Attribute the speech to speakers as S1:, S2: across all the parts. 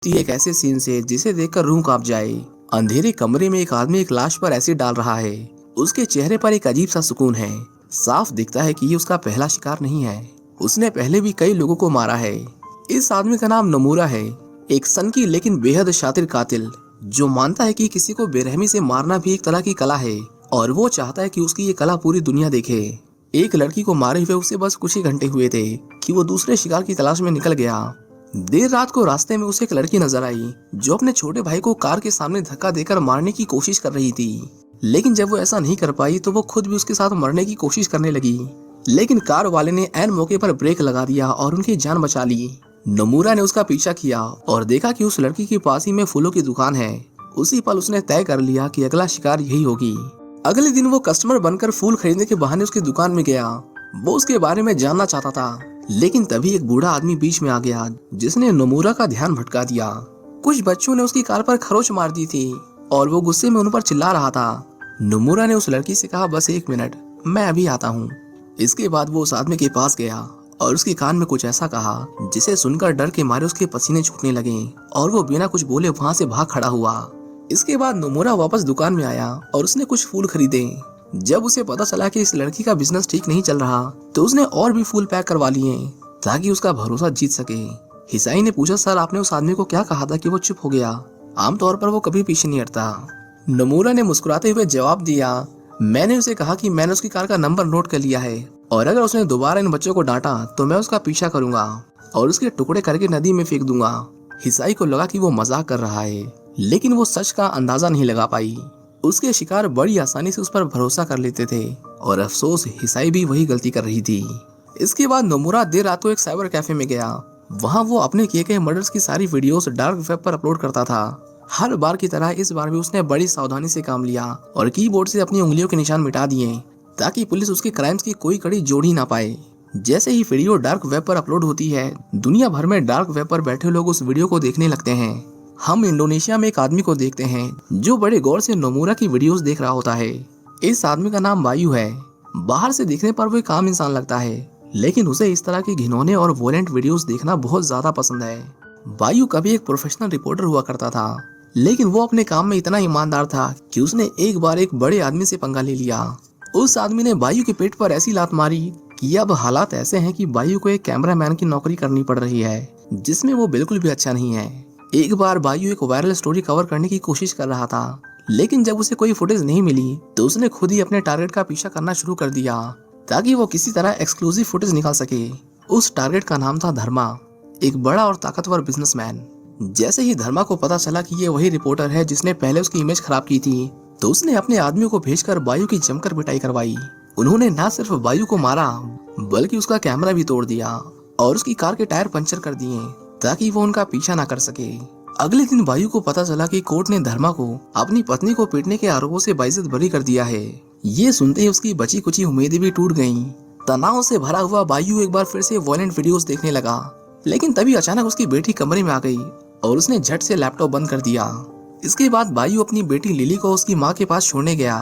S1: एक ऐसे सीन से जिसे देखकर रूह कांप जाए। अंधेरे कमरे में एक आदमी एक लाश पर एसिड डाल रहा है। उसके चेहरे पर एक अजीब सा सुकून है। साफ दिखता है कि ये उसका पहला शिकार नहीं है। उसने पहले भी कई लोगों को मारा है। इस आदमी का नाम नोमुरा है, एक सनकी लेकिन बेहद शातिर कातिल जो मानता है कि किसी को बेरहमी से मारना भी एक तरह की कला है और वो चाहता है कि उसकी ये कला पूरी दुनिया देखे। एक लड़की को मारे हुए उसे बस कुछ ही घंटे हुए थे कि वो दूसरे शिकार की तलाश में निकल गया। देर रात को रास्ते में उसे एक लड़की नजर आई जो अपने छोटे भाई को कार के सामने धक्का देकर मारने की कोशिश कर रही थी। लेकिन जब वो ऐसा नहीं कर पाई तो वो खुद भी उसके साथ मरने की कोशिश करने लगी। लेकिन कार वाले ने ऐन मौके पर ब्रेक लगा दिया और उनकी जान बचा ली। नोमुरा ने उसका पीछा किया और देखा कि उस लड़की के पास ही में फूलों की दुकान है। उसी पल उसने तय कर लिया कि अगला शिकार यही होगी। अगले दिन वो कस्टमर बनकर फूल खरीदने के बहाने उसकी दुकान में गया। वो उसके बारे में जानना चाहता था, लेकिन तभी एक बूढ़ा आदमी बीच में आ गया जिसने नोमुरा का ध्यान भटका दिया। कुछ बच्चों ने उसकी कार पर खरोच मार दी थी और वो गुस्से में उन पर चिल्ला रहा था। नोमुरा ने उस लड़की से कहा, बस 1 मिनट, मैं अभी आता हूँ। इसके बाद वो उस आदमी के पास गया और उसके कान में कुछ ऐसा कहा जिसे सुनकर डर के मारे उसके पसीने छूटने लगे और वो बिना कुछ बोले वहाँ से भाग खड़ा हुआ। इसके बाद नोमुरा वापस दुकान में आया और उसने कुछ फूल खरीदे। जब उसे पता चला कि इस लड़की का बिजनेस ठीक नहीं चल रहा तो उसने और भी फूल पैक करवा लिए ताकि उसका भरोसा जीत सके। हिसाई ने पूछा, सर आपने उस आदमी को क्या कहा था कि वो चुप हो गया? आमतौर पर वो कभी पीछे नहीं हटता। नोमुरा ने मुस्कुराते हुए जवाब दिया, मैंने उसे कहा कि मैंने उसकी कार का नंबर नोट कर लिया है और अगर उसने दोबारा इन बच्चों को डांटा तो मैं उसका पीछा करूंगा और उसके टुकड़े करके नदी में फेंक दूंगा। हिसाई को लगा कि वो मजाक कर रहा है, लेकिन वो सच का अंदाजा नहीं लगा पाई। उसके शिकार बड़ी आसानी से उस पर भरोसा कर लेते थे और अफसोस हिसाई भी वही गलती कर रही थी। इसके बाद नोमुरा देर रात को एक साइबर कैफे में गया। वहाँ वो अपने किए गए मर्डर्स की सारी वीडियोस डार्क वेब पर अपलोड करता था। हर बार की तरह इस बार भी उसने बड़ी सावधानी से काम लिया और कीबोर्ड से अपनी उंगलियों के निशान मिटा दिए ताकि पुलिस उसके क्राइम्स की कोई कड़ी जोड़ ही ना पाए। जैसे ही वीडियो डार्क वेब पर अपलोड होती है, दुनिया भर में डार्क वेब पर बैठे लोग उस वीडियो को देखने लगते हैं। हम इंडोनेशिया में एक आदमी को देखते हैं जो बड़े गौर से नोमुरा की वीडियोस देख रहा होता है। इस आदमी का नाम बायू है। बाहर से दिखने पर वो एक आम इंसान लगता है, लेकिन उसे इस तरह के घिनौने और वोलेंट वीडियोस देखना बहुत ज्यादा पसंद है। बायू कभी एक प्रोफेशनल रिपोर्टर हुआ करता था, लेकिन वो अपने काम में इतना ईमानदार था कि उसने एक बार एक बड़े आदमी से पंगा ले लिया। उस आदमी ने बायू के पेट पर ऐसी लात मारी कि अब हालात ऐसे हैं कि बायू को एक कैमरामैन की नौकरी करनी पड़ रही है, जिसमें वो बिल्कुल भी अच्छा नहीं है। एक बार बायू एक वायरल स्टोरी कवर करने की कोशिश कर रहा था, लेकिन जब उसे कोई फुटेज नहीं मिली तो उसने खुद ही अपने टारगेट का पीछा करना शुरू कर दिया ताकि वो किसी तरह एक्सक्लूसिव फुटेज निकाल सके। उस टारगेट का नाम था धर्मा, एक बड़ा और ताकतवर बिजनेसमैन। जैसे ही धर्मा को पता चला कि ये वही रिपोर्टर है जिसने पहले उसकी इमेज खराब की थी, तो उसने अपने आदमियों को भेजकर बायू की जमकर पिटाई करवाई। उन्होंने न सिर्फ बायू को मारा बल्कि उसका कैमरा भी तोड़ दिया और उसकी कार के टायर पंचर कर दिए ताकि वो उनका पीछा न कर सके। अगले दिन बायू को पता चला कि कोर्ट ने धर्मा को अपनी पत्नी को पीटने के आरोपों से बाइज्जत बरी कर दिया है। ये सुनते ही उसकी बची कुची उम्मीदें भी टूट गईं। तनाव से भरा हुआ बायू एक बार फिर से वॉयलेंट वीडियोस देखने लगा, लेकिन तभी अचानक उसकी बेटी कमरे में आ गई और उसने झट से लैपटॉप बंद कर दिया। इसके बाद बायू अपनी बेटी लिली को उसकी माँ के पास छोड़ने गया।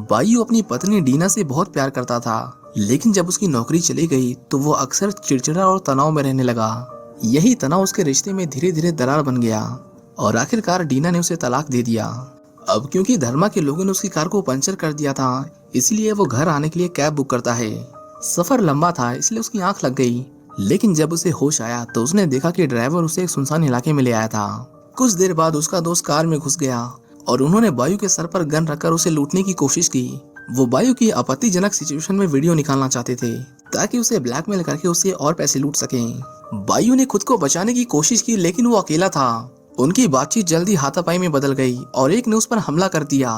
S1: बायू अपनी पत्नी डीना से बहुत प्यार करता था, लेकिन जब उसकी नौकरी चली गई तो वो अक्सर चिड़चिड़ा और तनाव में रहने लगा। यही तनाव उसके रिश्ते में धीरे धीरे दरार बन गया और आखिरकार डीना ने उसे तलाक दे दिया। अब क्योंकि धर्मा के लोगों ने उसकी कार को पंचर कर दिया था, इसलिए वो घर आने के लिए कैब बुक करता है। सफर लंबा था इसलिए उसकी आंख लग गई, लेकिन जब उसे होश आया तो उसने देखा कि ड्राइवर उसे एक सुनसान इलाके में ले आया था। कुछ देर बाद उसका दोस्त कार में घुस गया और उन्होंने बायू के सर पर गन रखकर उसे लूटने की कोशिश की। वो बायू की आपत्तिजनक सिचुएशन में वीडियो निकालना चाहते थे ताकि उसे ब्लैकमेल करके उससे और पैसे लूट सकें। बायू ने खुद को बचाने की कोशिश की, लेकिन वो अकेला था। उनकी बातचीत जल्दी हाथापाई में बदल गई और एक ने उस पर हमला कर दिया।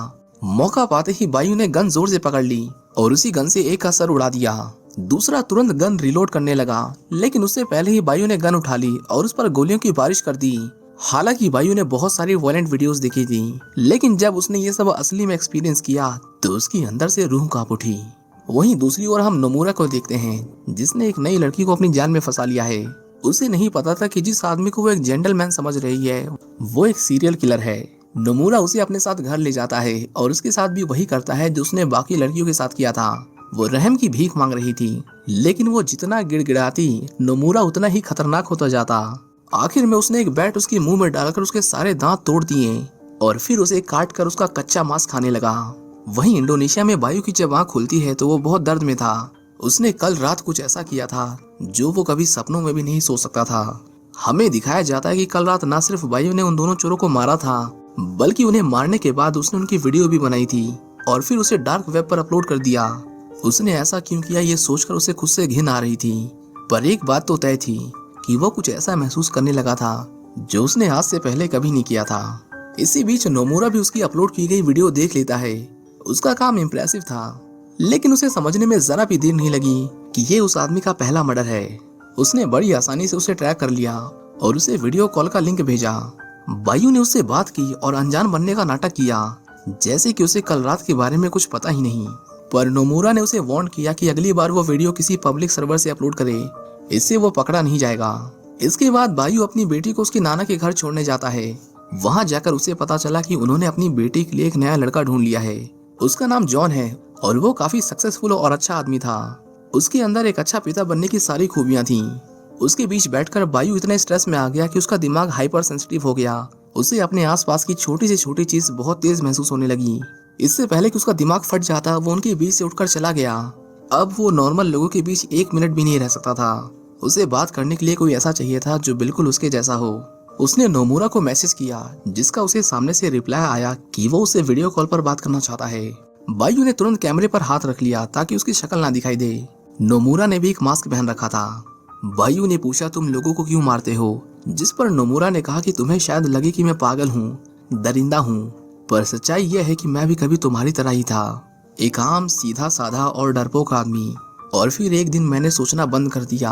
S1: मौका पाते ही बायू ने गन जोर से पकड़ ली और उसी गन से एक का सर उड़ा दिया। दूसरा तुरंत गन रिलोड करने लगा, लेकिन उससे पहले ही बायू ने गन उठा ली और उस पर गोलियों की बारिश कर दी। हालांकि बायू ने बहुत सारी वॉयलेंट वीडियोस देखी थी, लेकिन जब उसने ये सब असली में एक्सपीरियंस किया तो उसकी अंदर से रूह कांप उठी। वहीं दूसरी ओर हम नोमुरा को देखते हैं, जिसने एक नई लड़की को अपनी जान में फंसा लिया है। उसे नहीं पता था कि जिस आदमी को वो एक जेंटलमैन समझ रही है वो एक सीरियल किलर है। नोमुरा उसे अपने साथ घर ले जाता है और उसके साथ भी वही करता है जो उसने बाकी लड़कियों के साथ किया था। वो रहम की भीख मांग रही थी, लेकिन वो जितना गिड़गिड़ाती नोमुरा उतना ही खतरनाक होता जाता। आखिर में उसने एक बैट उसके मुंह में डालकर उसके सारे दांत तोड़ दिए और फिर उसे काट कर उसका कच्चा मांस खाने लगा। वहीं इंडोनेशिया में बायू की जब आँख खुलती है तो वो बहुत दर्द में था। उसने कल रात कुछ ऐसा किया था जो वो कभी सपनों में भी नहीं सोच सकता था। हमें दिखाया जाता है कि कल रात न सिर्फ बायू ने उन दोनों चोरों को मारा था, बल्कि उन्हें मारने के बाद उसने उनकी वीडियो भी बनाई थी और फिर उसे डार्क वेब पर अपलोड कर दिया। उसने ऐसा क्यों किया ये सोचकर उसे खुद से घिन आ रही थी, पर एक बात तो तय थी कि वो कुछ ऐसा महसूस करने लगा था जो उसने आज से पहले कभी नहीं किया था। इसी बीच नोमुरा भी उसकी अपलोड की गई वीडियो देख लेता है। उसका काम इम्प्रेसिव था, लेकिन उसे समझने में जरा भी देर नहीं लगी कि ये उस आदमी का पहला मर्डर है। उसने बड़ी आसानी से उसे ट्रैक कर लिया और उसे वीडियो कॉल का लिंक भेजा। बायू ने उससे बात की और अनजान बनने का नाटक किया, जैसे कि उसे कल रात के बारे में कुछ पता ही नहीं। पर नोमुरा ने उसे वार्न किया कि अगली बार वो वीडियो किसी पब्लिक सर्वर से अपलोड करे, इससे वो पकड़ा नहीं जाएगा। इसके बाद बायू अपनी बेटी को उसके नाना के घर छोड़ने जाता है। वहां जाकर उसे पता चला कि उन्होंने अपनी बेटी के लिए एक नया लड़का ढूंढ लिया है। उसका नाम जॉन है और वो काफी सक्सेसफुल और अच्छा आदमी था। उसके अंदर एक अच्छा पिता बनने की सारी खूबियां थीं। उसके बीच बैठकर बायू इतने स्ट्रेस में आ गया कि उसका दिमाग हाइपर सेंसिटिव हो गया। उसे अपने आसपास की छोटी से छोटी चीज बहुत तेज महसूस होने लगी। इससे पहले कि उसका दिमाग फट जाता, वो उनके बीच से उठकर चला गया। अब वो नॉर्मल लोगों के बीच 1 मिनट भी नहीं रह सकता था। उसे बात करने के लिए कोई ऐसा चाहिए था जो बिल्कुल उसके जैसा हो। उसने नोमुरा को मैसेज किया, जिसका उसे सामने से रिप्लाई आया कि वो उसे वीडियो कॉल पर बात करना चाहता है। बायू ने तुरंत कैमरे पर हाथ रख लिया ताकि उसकी शक्ल ना दिखाई दे। नोमुरा ने भी एक मास्क पहन रखा था। बायू ने पूछा, तुम लोगों को क्यों मारते हो? जिस पर नोमुरा ने कहा कि तुम्हें शायद लगे कि मैं पागल हूँ, दरिंदा हूँ, पर सच्चाई यह है कि मैं भी कभी तुम्हारी तरह ही था, एक आम सीधा साधा और डरपोक आदमी। और फिर एक दिन मैंने सोचना बंद कर दिया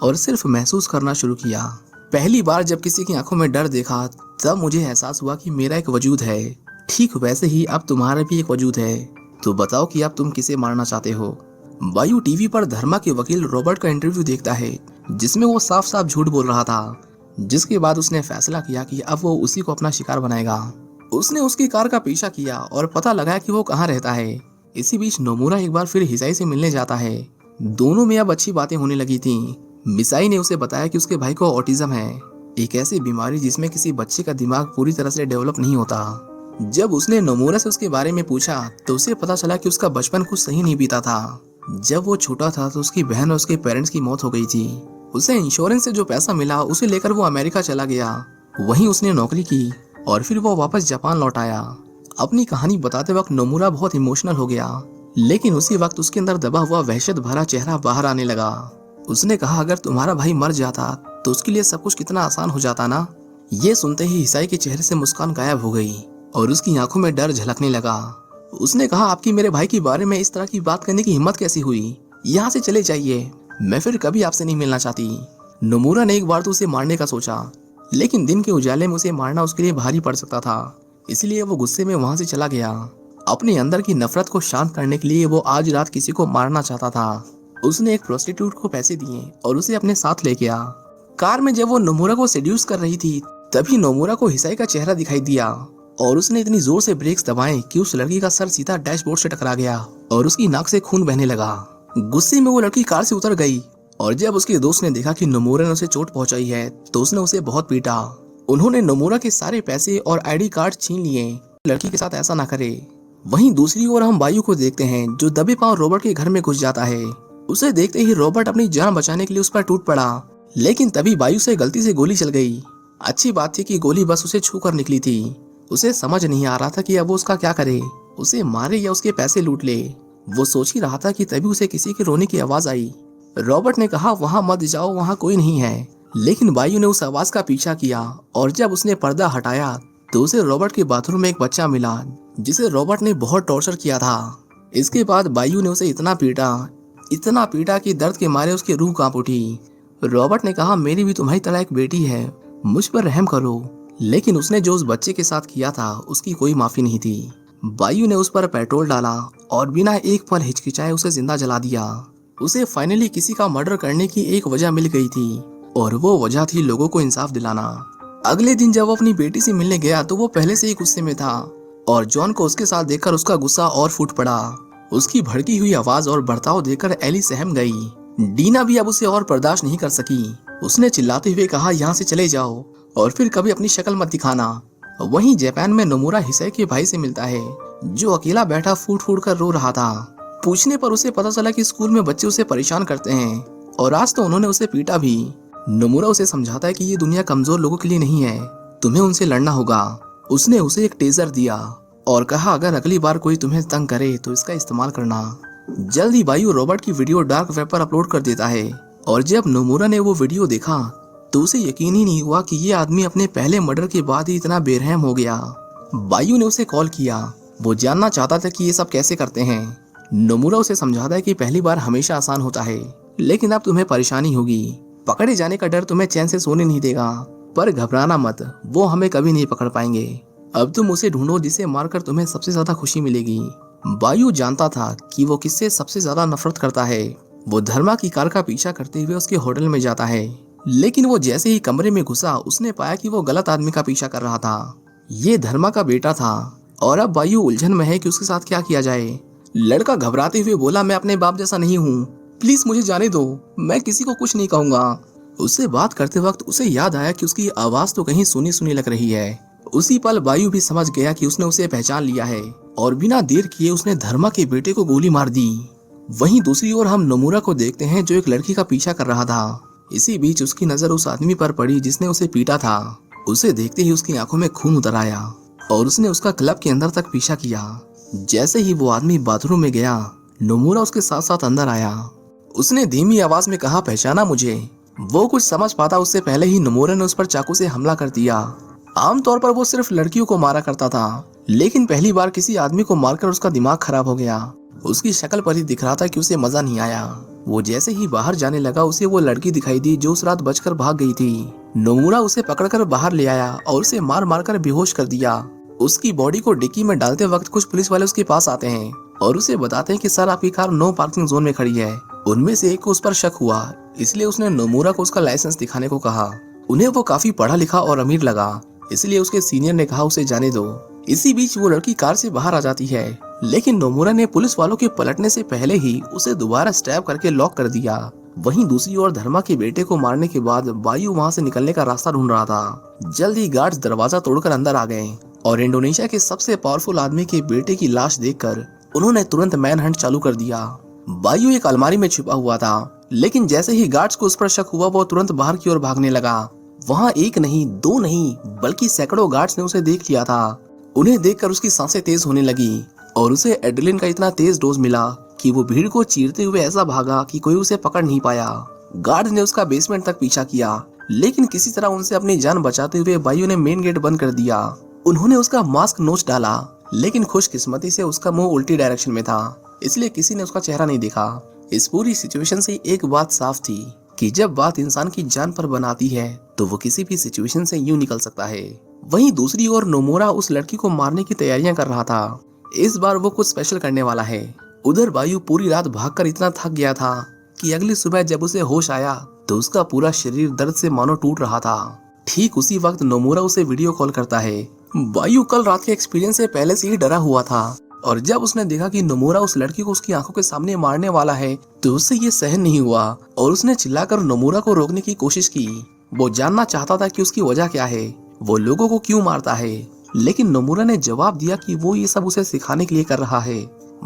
S1: और सिर्फ महसूस करना शुरू किया। पहली बार जब किसी की आंखों में डर देखा, तब मुझे एहसास हुआ कि मेरा एक वजूद है। ठीक वैसे ही अब तुम्हारा भी एक वजूद है। तो बताओ कि अब तुम किसे मारना चाहते हो? बायू टीवी पर धर्मा के वकील रॉबर्ट का इंटरव्यू देखता है, जिसमें वो साफ साफ झूठ बोल रहा था। जिसके बाद उसने फैसला किया कि अब वो उसी को अपना शिकार बनाएगा। उसने उसकी कार का पीछा किया और पता लगाया कि वो कहाँ रहता है। इसी बीच नोमुरा एक बार फिर हिसाई से मिलने जाता है। दोनों में अब अच्छी बातें होने लगी थीं। मिसाई ने उसे बताया कि उसके भाई को ऑटिज्म है, एक ऐसी बीमारी जिसमें किसी बच्चे का दिमाग पूरी तरह से डेवलप नहीं होता। जब उसने नोमुरा से उसके बारे में पूछा तो उसे पता चला कि उसका बचपन कुछ सही नहीं बीता था। जब वो छोटा था तो उसकी बहन और उसके पेरेंट्स की मौत हो गई थी। उसे इंश्योरेंस से जो पैसा मिला उसे लेकर वो अमेरिका चला गया। वहीं उसने नौकरी की और फिर वो वापस जापान लौट आया। अपनी कहानी बताते वक्त नोमुरा बहुत इमोशनल हो गया, लेकिन उसी वक्त उसके अंदर दबा हुआ वहशत भरा चेहरा बाहर आने लगा। उसने कहा, अगर तुम्हारा भाई मर जाता तो उसके लिए सब कुछ कितना आसान हो जाता ना। ये सुनते ही हिसाई के चेहरे से मुस्कान गायब हो गई और उसकी आंखों में डर झलकने लगा। उसने कहा, आपकी मेरे भाई के बारे में इस तरह की बात करने की हिम्मत कैसी हुई? यहाँ से चले जाइए, मैं फिर कभी आपसे नहीं मिलना चाहती। नोमुरा ने एक बार तो उसे मारने का सोचा, लेकिन दिन के उजाले में उसे मारना उसके लिए भारी पड़ सकता था। इसलिए वो गुस्से में वहां से चला गया। अपने अंदर की नफरत को शांत करने के लिए वो आज रात किसी को मारना चाहता था। उसने एक प्रोस्टिट्यूट को पैसे दिए और उसे अपने साथ ले गया। कार में जब वो नोमुरा को सेड्यूस कर रही थी, तभी नोमुरा को हिसाई का चेहरा दिखाई दिया और उसने इतनी जोर से ब्रेक्स दबाए कि उस लड़की का सर सीधा डैशबोर्ड से टकरा गया और उसकी नाक से खून बहने लगा। गुस्से में वो लड़की कार से उतर गई और जब उसके दोस्त ने देखा कि नोमुरा ने उसे चोट पहुंचाई है तो उसने उसे बहुत पीटा। उन्होंने नोमुरा के सारे पैसे और आईडी कार्ड छीन लिए। लड़की के साथ ऐसा ना करे। वहीं दूसरी ओर हम बायू को देखते हैं, जो दबे पांव रॉबर्ट के घर में घुस जाता है। उसे देखते ही रॉबर्ट अपनी जान बचाने के लिए उस पर टूट पड़ा, लेकिन तभी बायू से गलती से गोली चल गई। अच्छी बात थी कि गोली बस उसे छू कर निकली थी। उसे समझ नहीं आ रहा था कि अब वो उसका क्या करे, उसे मारे या उसके पैसे लूट ले। वो सोच ही रहा था कि तभी उसे किसी के रोने की आवाज आई। रॉबर्ट ने कहा, वहां मत जाओ, वहां कोई नहीं है। लेकिन बायू ने उस आवाज का पीछा किया और जब उसने पर्दा हटाया तो उसे रॉबर्ट के बाथरूम में एक बच्चा मिला, जिसे रॉबर्ट ने बहुत टॉर्चर किया था। इसके बाद बायू ने उसे इतना पीटा कि दर्द के मारे उसकी रूह कांप उठी। रॉबर्ट ने कहा, मेरी भी तुम्हारी तरह एक बेटी है, मुझ पर रहम करो। लेकिन उसने जो उस बच्चे के साथ किया था उसकी कोई माफी नहीं थी। बायू ने उस पर पेट्रोल डाला और बिना एक पल हिचकिचाए उसे जिंदा जला दिया। उसे फाइनली किसी का मर्डर करने की एक वजह मिल गई थी और वो वजह थी लोगों को इंसाफ दिलाना। अगले दिन जब वो अपनी बेटी से मिलने गया तो वो पहले से ही गुस्से में था और जॉन को उसके साथ देखकर उसका गुस्सा और फूट पड़ा। उसकी भड़की हुई आवाज और बर्ताव देखकर एली सहम गई। डीना भी अब उसे और बर्दाश्त नहीं कर सकी। उसने चिल्लाते हुए कहा, यहाँ से चले जाओ और फिर कभी अपनी शक्ल मत दिखाना। वहीं जापान में नोमुरा हिसाई के भाई से मिलता है, जो अकेला बैठा फूट फूट कर रो रहा था। पूछने पर उसे पता चला कि स्कूल में बच्चे उसे परेशान करते हैं और आज तो उन्होंने उसे पीटा भी। नोमुरा उसे समझाता है कि ये दुनिया कमजोर लोगों के लिए नहीं है, तुम्हें उनसे लड़ना होगा। उसने उसे एक टेजर दिया और कहा, अगर अगली बार कोई तुम्हें तंग करे तो इसका इस्तेमाल करना। जल्द ही बायू रॉबर्ट की वीडियो डार्क वेब पर अपलोड कर देता है और जब नोमुरा ने वो वीडियो देखा तो उसे यकीन ही नहीं हुआ कि ये आदमी अपने पहले मर्डर के बाद ही इतना बेरहम हो गया। बायू ने उसे कॉल किया, वो जानना चाहता था कि ये सब कैसे करते हैं। नोमुरा उसे समझाता है कि पहली बार हमेशा आसान होता है, लेकिन अब तुम्हें परेशानी होगी। पकड़े जाने का डर तुम्हें चैन से सोने नहीं देगा, पर घबराना मत, वो हमें कभी नहीं पकड़ पाएंगे। अब तुम उसे ढूंढो जिसे मारकर तुम्हें सबसे ज्यादा खुशी मिलेगी। बायू जानता था कि वो किससे सबसे ज्यादा नफरत करता है। वो धर्मा की कार का पीछा करते हुए उसके होटल में जाता है, लेकिन वो जैसे ही कमरे में घुसा उसने पाया कि वो गलत आदमी का पीछा कर रहा था। ये धर्मा का बेटा था और अब बायू उलझन में है कि उसके साथ क्या किया जाए। लड़का घबराते हुए बोला, मैं अपने बाप जैसा नहीं हूँ, प्लीज मुझे जाने दो, मैं किसी को कुछ नहीं कहूंगा। उससे बात करते वक्त उसे याद आया कि उसकी आवाज तो कहीं सुनी सुनी लग रही है। उसी पल बायू भी समझ गया कि उसने उसे पहचान लिया है और बिना देर किए उसने धर्मा के बेटे को गोली मार दी। वहीं दूसरी ओर हम नोमुरा को देखते हैं जो एक लड़की का पीछा कर रहा था। इसी बीच उसकी नजर उस आदमी पर पड़ी जिसने उसे पीटा था। उसे देखते ही उसकी आंखों में खून उतर आया और उसने उसका क्लब के अंदर तक पीछा किया। जैसे ही वो आदमी बाथरूम में गया, नोमुरा उसके साथ साथ अंदर आया। उसने धीमी आवाज में कहा, पहचाना मुझे? वो कुछ समझ पाता उससे पहले ही नोमुरा ने उस पर चाकू से हमला कर दिया। आमतौर पर वो सिर्फ लड़कियों को मारा करता था, लेकिन पहली बार किसी आदमी को मारकर उसका दिमाग खराब हो गया। उसकी शक्ल पर ही दिख रहा था कि उसे मजा नहीं आया। वो जैसे ही बाहर जाने लगा उसे वो लड़की दिखाई दी जो उस रात बचकर भाग गई थी। नोमुरा उसे पकड़कर बाहर ले आया और उसे मार मार कर बेहोश कर दिया। उसकी बॉडी को डिक्की में डालते वक्त कुछ पुलिस वाले उसके पास आते हैं और उसे बताते हैं कि सर, आपकी कार नो पार्किंग जोन में खड़ी है। उनमें से एक को उस पर शक हुआ, इसलिए उसने नोमुरा को उसका लाइसेंस दिखाने को कहा। उन्हें वो काफी पढ़ा लिखा और अमीर लगा, इसलिए उसके सीनियर ने कहा उसे जाने दो। इसी बीच वो लड़की कार से बाहर आ जाती है, लेकिन नोमुरा ने पुलिस वालों के पलटने से पहले ही उसे दोबारा स्टैब करके लॉक कर दिया। वहीं दूसरी ओर धर्मा के बेटे को मारने के बाद बायू वहां से निकलने का रास्ता ढूंढ रहा था। जल्द ही गार्ड्स दरवाजा तोड़कर अंदर आ गए और इंडोनेशिया के सबसे पावरफुल आदमी के बेटे की लाश देखकर उन्होंने तुरंत मैन हंट चालू कर दिया। बायू एक अलमारी में छिपा हुआ था, लेकिन जैसे ही गार्ड्स को उस पर शक हुआ वो तुरंत बाहर की ओर भागने लगा। वहाँ एक नहीं, दो नहीं, बल्कि सैकड़ों गार्ड्स ने उसे देख लिया था। उन्हें देखकर उसकी सांसें तेज होने लगी और उसे एड्रेनलिन का इतना तेज डोज मिला कि वो भीड़ को चीरते हुए ऐसा भागा कि कोई उसे पकड़ नहीं पाया। गार्ड ने उसका बेसमेंट तक पीछा किया, लेकिन किसी तरह उनसे अपनी जान बचाते हुए बायू ने मेन गेट बंद कर दिया। उन्होंने उसका मास्क नोच डाला, लेकिन खुशकिस्मती से उसका मुंह उल्टी डायरेक्शन में था, इसलिए किसी ने उसका चेहरा नहीं देखा। इस पूरी सिचुएशन से एक बात साफ थी कि जब बात इंसान की जान पर बनाती है तो वो किसी भी सिचुएशन से यूं निकल सकता है। वहीं दूसरी ओर नोमुरा उस लड़की को मारने की तैयारियां कर रहा था। इस बार वो कुछ स्पेशल करने वाला है। उधर बायू पूरी रात भागकर इतना थक गया था कि अगली सुबह जब उसे होश आया तो उसका पूरा शरीर दर्द से मानो टूट रहा था। ठीक उसी वक्त नोमुरा उसे वीडियो कॉल करता है। बायू कल रात के एक्सपीरियंस से पहले से ही डरा हुआ था और जब उसने देखा कि नोमुरा उस लड़की को उसकी आंखों के सामने मारने वाला है तो उससे ये सहन नहीं हुआ और उसने चिल्लाकर नोमुरा को रोकने की कोशिश की। वो जानना चाहता था कि उसकी वजह क्या है, वो लोगों को क्यों मारता है, लेकिन नोमुरा ने जवाब दिया कि वो ये सब उसे सिखाने के लिए कर रहा है।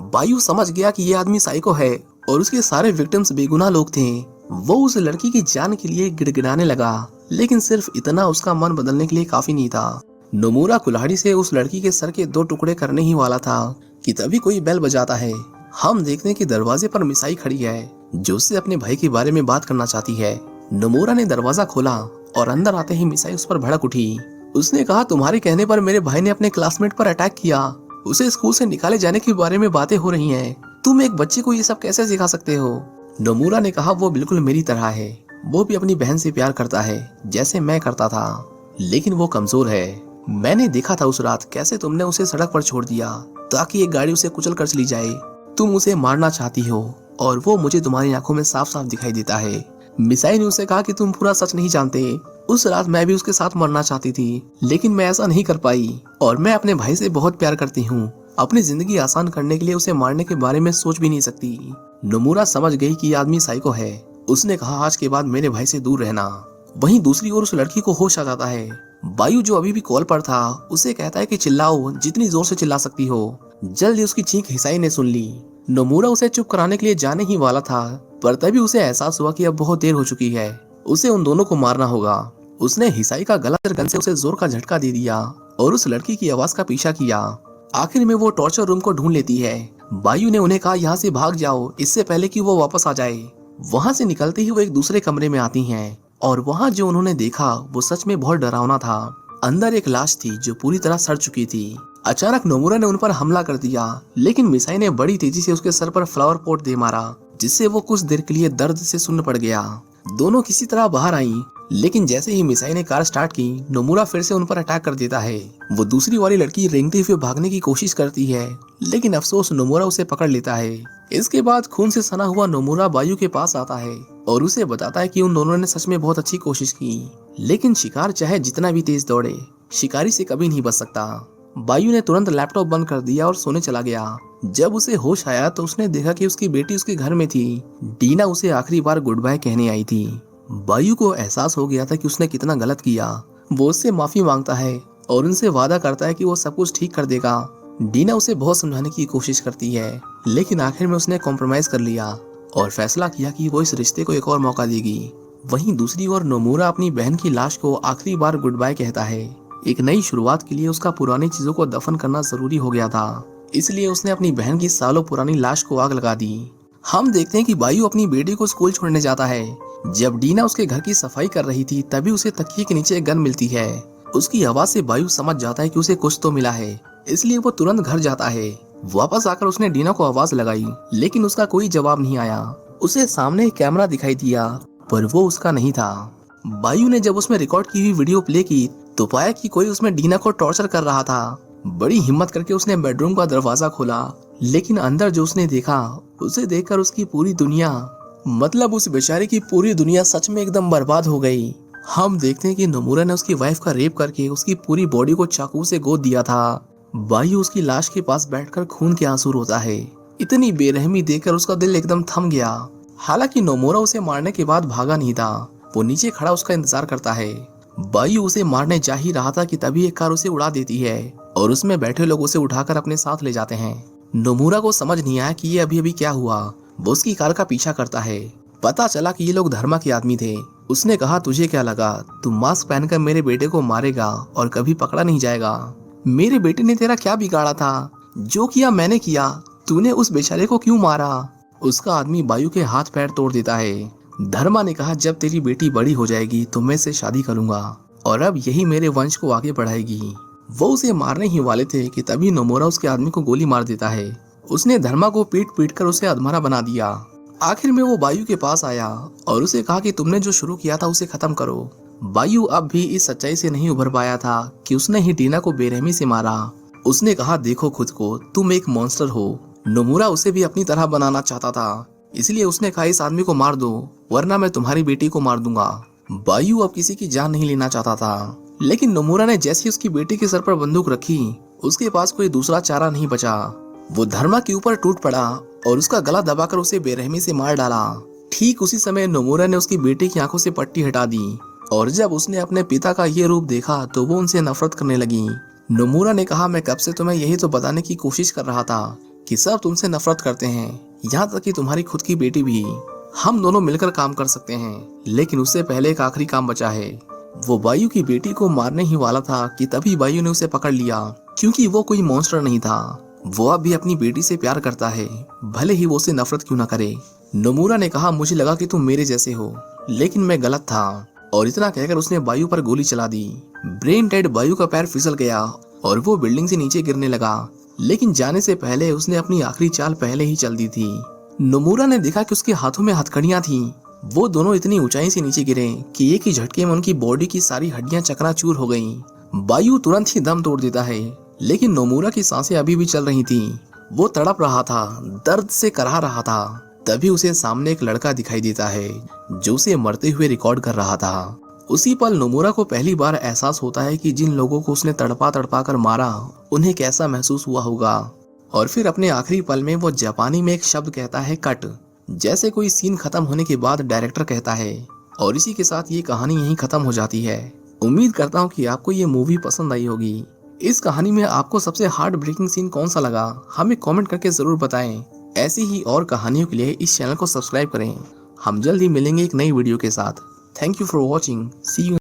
S1: बायू समझ गया कि ये आदमी साइको है और उसके सारे विक्टिम्स बेगुनाह लोग थे। वो उस लड़की की जान के लिए गिड़गिड़ाने लगा, लेकिन सिर्फ इतना उसका मन बदलने के लिए काफी नहीं था। नोमुरा कुल्हाड़ी से उस लड़की के सर के 2 टुकड़े करने ही वाला था कि तभी कोई बेल बजाता है। हम देखते हैं कि दरवाजे पर मिसाई खड़ी है जो उससे अपने भाई के बारे में बात करना चाहती है। नोमुरा ने दरवाजा खोला और अंदर आते ही मिसाई उस पर भड़क उठी। उसने कहा, तुम्हारे कहने पर मेरे भाई ने अपने क्लासमेट पर अटैक किया, उसे स्कूल से निकाले जाने के बारे में बातें हो रही हैं। तुम एक बच्चे को ये सब कैसे सिखा सकते हो? नोमुरा ने कहा, वो बिल्कुल मेरी तरह है, वो भी अपनी बहन से प्यार करता है जैसे मैं करता था, लेकिन वो कमजोर है। मैंने देखा था उस रात कैसे तुमने उसे सड़क पर छोड़ दिया ताकि एक गाड़ी उसे कुचल कर चली जाए। तुम उसे मारना चाहती हो और वो मुझे तुम्हारी आंखों में साफ साफ दिखाई देता है। मिसाई ने उसे कहा कि तुम पूरा सच नहीं जानते, उस रात मैं भी उसके साथ मरना चाहती थी, लेकिन मैं ऐसा नहीं कर पाई और मैं अपने भाई से बहुत प्यार करती हूँ। अपनी जिंदगी आसान करने के लिए उसे मारने के बारे में सोच भी नहीं सकती। नोमुरा समझ गई कि आदमी साइको है। उसने कहा, आज के बाद मेरे भाई से दूर रहना। वहीं दूसरी ओर उस लड़की को होश आ जाता है। बायु जो अभी भी कॉल पर था उसे कहता है कि चिल्लाओ, जितनी जोर से चिल्ला सकती हो। जल्दी उसकी चीख हिसाई ने सुन ली। नोमुरा उसे चुप कराने के लिए जाने ही वाला था, पर तभी उसे एहसास हुआ कि अब बहुत देर हो चुकी है, उसे उन दोनों को मारना होगा। उसने हिसाई का गला गन से उसे जोर का झटका दे दिया और उस लड़की की आवाज का पीछा किया। आखिर में वो टॉर्चर रूम को ढूंढ लेती है। बायु ने उन्हें कहा यहाँ से भाग जाओ, इससे पहले कि वो वापस आ जाए। वहाँ से निकलते ही वो एक दूसरे कमरे में आती हैं और वहाँ जो उन्होंने देखा वो सच में बहुत डरावना था। अंदर एक लाश थी जो पूरी तरह सड़ चुकी थी। अचानक नोमुरा ने उन पर हमला कर दिया, लेकिन मिसाई ने बड़ी तेजी से उसके सर पर फ्लावर पॉट दे मारा, जिससे वो कुछ देर के लिए दर्द से सुन्न पड़ गया। दोनों किसी तरह बाहर आईं, लेकिन जैसे ही मिसाई ने कार स्टार्ट की, नोमुरा फिर से उन पर अटैक कर देता है। वो दूसरी वाली लड़की रेंगते हुए भागने की कोशिश करती है, लेकिन अफसोस नोमुरा उसे पकड़ लेता है। इसके बाद खून से सना हुआ नोमुरा बायु के पास आता है और उसे बताता है कि उन दोनों ने सच में बहुत अच्छी कोशिश की, लेकिन शिकार चाहे जितना भी तेज दौड़े, शिकारी से कभी नहीं बच सकता। बायु ने तुरंत लैपटॉप बंद कर दिया और सोने चला गया। जब उसे होश आया तो उसने देखा कि उसकी बेटी उसके घर में थी। डीना उसे आखिरी बार गुड बाय कहने आई थी। बायु को एहसास हो गया था कि उसने कितना गलत किया। वो उससे माफी मांगता है और उनसे वादा करता है कि वो सब कुछ ठीक कर देगा। डीना उसे बहुत समझाने की कोशिश करती है, लेकिन आखिर में उसने कॉम्प्रोमाइज कर लिया और फैसला किया कि वो इस रिश्ते को एक और मौका देगी। वहीं दूसरी ओर नोमुरा अपनी बहन की लाश को आखिरी बार गुड बाय कहता है। एक नई शुरुआत के लिए उसका पुरानी चीजों को दफन करना जरूरी हो गया था, इसलिए उसने अपनी बहन की सालों पुरानी लाश को आग लगा दी। हम देखते हैं कि बायु अपनी बेटी को स्कूल छोड़ने जाता है। जब डीना उसके घर की सफाई कर रही थी तभी उसे तकिए के नीचे एक गन मिलती है। उसकी आवाज से बायु समझ जाता है कि उसे कुछ तो मिला है, इसलिए वो तुरंत घर जाता है। वापस आकर उसने डीना को आवाज लगाई, लेकिन उसका कोई जवाब नहीं आया। उसे सामने एक कैमरा दिखाई दिया, पर वो उसका नहीं था। बायु ने जब उसमें रिकॉर्ड की हुई वीडियो प्ले की तो पाया कि कोई उसमें डीना को टॉर्चर कर रहा था। बड़ी हिम्मत करके उसने बेडरूम का दरवाजा खोला, लेकिन अंदर जो उसने देखा उसे देखकर उसकी पूरी दुनिया, मतलब उस बेचारे की पूरी दुनिया सच में एकदम बर्बाद हो गई। हम देखते हैं कि नोमुरा ने उसकी वाइफ का रेप करके उसकी पूरी बॉडी को चाकू से गोद दिया था। बायु उसकी लाश के पास बैठकर खून के आंसू रोता है। इतनी बेरहमी देखकर उसका दिल एकदम थम गया। हालांकि नोमुरा उसे मारने के बाद भागा नहीं था, वो नीचे खड़ा उसका इंतजार करता है। बायु उसे मारने जा ही रहा था कि तभी एक कार उसे उड़ा देती है और उसमें बैठे लोग उसे उठाकर अपने साथ ले जाते हैं। नोमुरा को समझ नहीं आया कि ये अभी अभी क्या हुआ। वो उसकी कार का पीछा करता है। पता चला कि ये लोग धर्मा के आदमी थे। उसने कहा, तुझे क्या लगा तू मास्क पहनकर मेरे बेटे को मारेगा और कभी पकड़ा नहीं जाएगा? मेरे बेटे ने तेरा क्या बिगाड़ा था? जो किया मैंने किया, तूने उस बेचारे को क्यों मारा? उसका आदमी बायु के हाथ पैर तोड़ देता है। धर्मा ने कहा, जब तेरी बेटी बड़ी हो जाएगी तो मैं इससे शादी करूंगा और अब यही मेरे वंश को आगे बढ़ाएगी। वो उसे मारने ही वाले थे कि तभी नोमुरा उसके आदमी को गोली मार देता है। उसने धर्मा को पीट पीट कर उसे अधमरा बना दिया। आखिर में वो बायु के पास आया और उसे कहा कि तुमने जो शुरू किया था उसे खत्म करो। बायु अब भी इस सच्चाई से नहीं उभर पाया था कि उसने ही डीना को बेरहमी से मारा। उसने कहा, देखो खुद को, तुम एक मॉन्स्टर हो। नोमुरा उसे भी अपनी तरह बनाना चाहता था, इसलिए उसने कहा, इस आदमी को मार दो वरना मैं तुम्हारी बेटी को मार दूंगा। बायु अब किसी की जान नहीं लेना चाहता था, लेकिन नोमुरा ने जैसे ही उसकी बेटी के सर पर बंदूक रखी, उसके पास कोई दूसरा चारा नहीं बचा। वो धर्मा के ऊपर टूट पड़ा और उसका गला दबाकर उसे बेरहमी से मार डाला। ठीक उसी समय नोमुरा ने उसकी बेटी की आंखों से पट्टी हटा दी और जब उसने अपने पिता का ये रूप देखा तो वो उनसे नफरत करने लगी। नोमुरा ने कहा, मैं कब से तुम्हें यही तो बताने की कोशिश कर रहा था कि सब तुमसे नफरत करते हैं, यहाँ तक कि तुम्हारी खुद की बेटी भी। हम दोनों मिलकर काम कर सकते हैं, लेकिन उससे पहले एक आखिरी काम बचा है। वो बायु की बेटी को मारने ही वाला था कि तभी बायु ने उसे पकड़ लिया, क्योंकि वो कोई मॉन्स्टर नहीं था। वो अब भी अपनी बेटी से प्यार करता है, भले ही वो उसे नफरत क्यों न करे। नोमुरा ने कहा, मुझे लगा कि तुम मेरे जैसे हो, लेकिन मैं गलत था। और इतना कहकर उसने बायु पर गोली चला दी। ब्रेन डेड बायु का पैर फिसल गया और वो बिल्डिंग से नीचे गिरने लगा, लेकिन जाने से पहले उसने अपनी आखिरी चाल पहले ही चल दी थी। नोमुरा ने देखा कि उसके हाथों में हथकड़ियां थी। वो दोनों इतनी ऊंचाई से नीचे गिरे कि एक ही झटके में उनकी बॉडी की सारी हड्डियां चकनाचूर हो गईं। बायु तुरंत ही दम तोड़ देता है, लेकिन नोमुरा की सांसें अभी भी चल रही थी। वो तड़प रहा था, दर्द से कराह रहा था। तभी उसे सामने एक लड़का दिखाई देता है जो उसे मरते हुए रिकॉर्ड कर रहा था। उसी पल नोमुरा को पहली बार एहसास होता है कि जिन लोगों को उसने तड़पा तड़पा कर मारा उन्हें कैसा महसूस हुआ होगा। और फिर अपने आखिरी पल में वो जापानी में एक शब्द कहता है, कट। जैसे कोई सीन खत्म होने के बाद डायरेक्टर कहता है, और इसी के साथ ये कहानी यहीं खत्म हो जाती है। उम्मीद करता हूँ कि आपको ये मूवी पसंद आई होगी। इस कहानी में आपको सबसे हार्ट ब्रेकिंग सीन कौन सा लगा, हमें कमेंट करके जरूर बताएं। ऐसी ही और कहानियों के लिए इस चैनल को सब्सक्राइब करें। हम जल्द ही मिलेंगे एक नई वीडियो के साथ। Thank you for watching. See you.